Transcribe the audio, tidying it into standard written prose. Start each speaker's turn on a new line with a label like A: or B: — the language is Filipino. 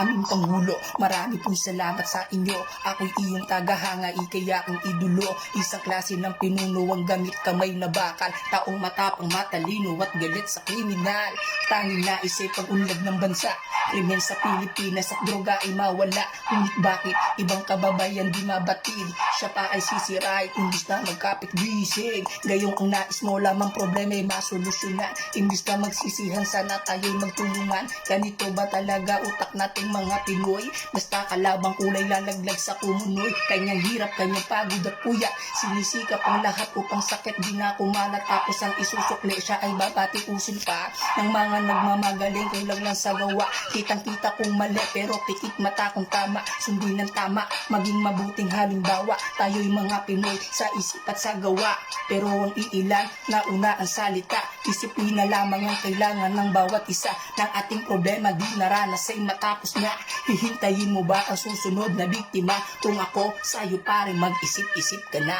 A: aming Pangulo. Marami pong salamat sa inyo. Ako'y iyong tagahanga, ikay akong idolo. Isang klase ng pinuno ang gamit kamay na bakal. Taong matapang, matalino at galit sa kriminal. Tanging nais ay pag-unlad ng bansa. Krimen sa Pilipinas at droga ay mawala. Ngunit bakit ibang kababayan di mabatid? Siya pa ay sisiray, imbis na magkapit-gising. Gayong ang nais mo lamang problema ay masolusyonan. Imbis na magsisihan, sana tayo'y magtulungan. Ganito ba talaga utak nating mga Pinoy? Basta kalabang kulay lalaglag sa kumunoy. Kanyang hirap, kanyang pagod at kuya. Sinisikap ang lahat upang sakit di na kumalat. Tapos ang isusukli siya ay babatiusin pa ng mga nagmamagaling, kulang lang sa gawa. Kitang-kita kong mali pero pikit mata kong tama. Sundin ng tama, maging mabuting halimbawa. Tayo'y mga Pinoy sa isip at sa gawa. Pero ang iilan, nauna ang salita. Disiplina lamang ang kailangan ng bawat isa. Ng ating problema di naranas ay matapos na. Hihintayin mo ba ang susunod na biktima? Kung ako, sa'yo pare mag-isip-isip ka na.